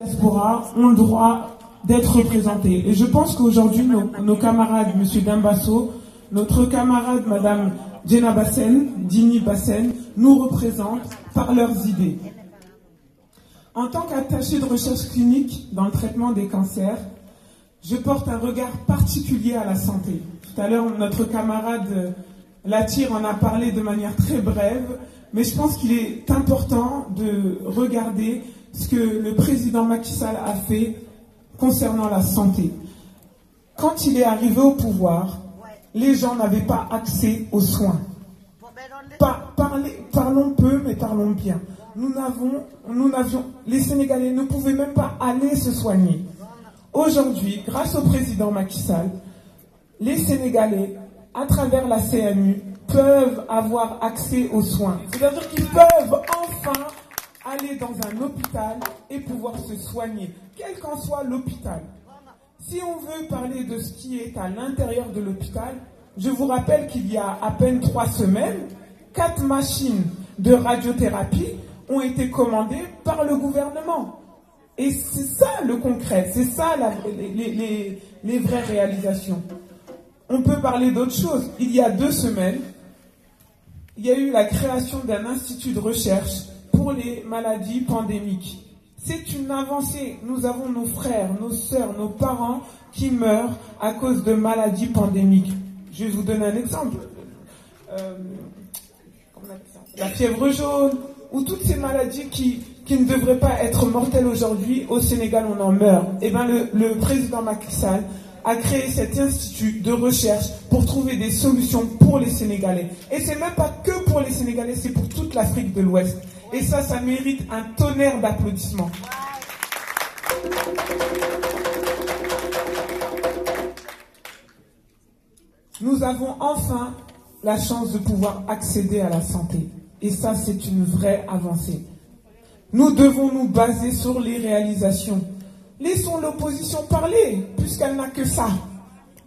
diaspora ont le droit d'être représentés. Et je pense qu'aujourd'hui, nos camarades, M. Dambasso, notre camarade Mme Djena Bassen, Dini Bassen, nous représentent par leurs idées. En tant qu'attaché de recherche clinique dans le traitement des cancers, je porte un regard particulier à la santé. Tout à l'heure, notre camarade Latir en a parlé de manière très brève, mais je pense qu'il est important de regarder ce que le président Macky Sall a fait concernant la santé. Quand il est arrivé au pouvoir, les gens n'avaient pas accès aux soins. Parlons peu, mais parlons bien. Les Sénégalais ne pouvaient même pas aller se soigner. Aujourd'hui, grâce au président Macky Sall, les Sénégalais, à travers la CNU, peuvent avoir accès aux soins. C'est-à-dire qu'ils peuvent enfin aller dans un hôpital et pouvoir se soigner, quel qu'en soit l'hôpital. Si on veut parler de ce qui est à l'intérieur de l'hôpital, je vous rappelle qu'il y a à peine 3 semaines, 4 machines de radiothérapie ont été commandées par le gouvernement. Et c'est ça le concret, c'est ça les vraies réalisations. On peut parler d'autre chose. Il y a 2 semaines, il y a eu la création d'un institut de recherche pour les maladies pandémiques. C'est une avancée. Nous avons nos frères, nos sœurs, nos parents qui meurent à cause de maladies pandémiques. Je vais vous donner un exemple. La fièvre jaune, ou toutes ces maladies qui ne devraient pas être mortelles aujourd'hui, au Sénégal on en meurt. Et bien le président Macky Sall a créé cet institut de recherche pour trouver des solutions pour les Sénégalais. Et c'est même pas que pour les Sénégalais, c'est pour toute l'Afrique de l'Ouest. Et ça mérite un tonnerre d'applaudissements. Nous avons enfin la chance de pouvoir accéder à la santé. Et ça, c'est une vraie avancée. Nous devons nous baser sur les réalisations. Laissons l'opposition parler, puisqu'elle n'a que ça.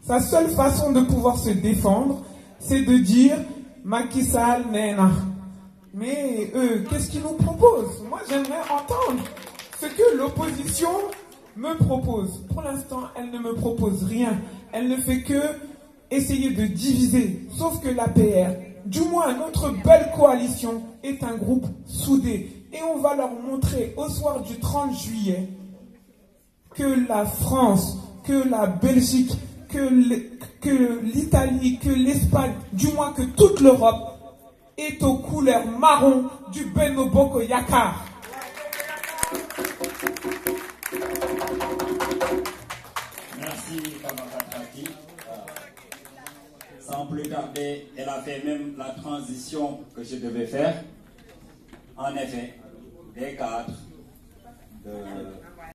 Sa seule façon de pouvoir se défendre, c'est de dire « Macky Sall nena ». Mais eux, qu'est-ce qu'ils nous proposent? Moi, j'aimerais entendre ce que l'opposition me propose. Pour l'instant, elle ne me propose rien. Elle ne fait que essayer de diviser. Sauf que l'APR, du moins notre belle coalition, est un groupe soudé. Et on va leur montrer au soir du 30 juillet que la France, que la Belgique, que l'Italie, que l'Espagne, du moins que toute l'Europe, est aux couleurs marron du Benno Bokk Yakaar. Merci, camarade Kati. Sans plus tarder, elle a fait même la transition que je devais faire. En effet, des cadres de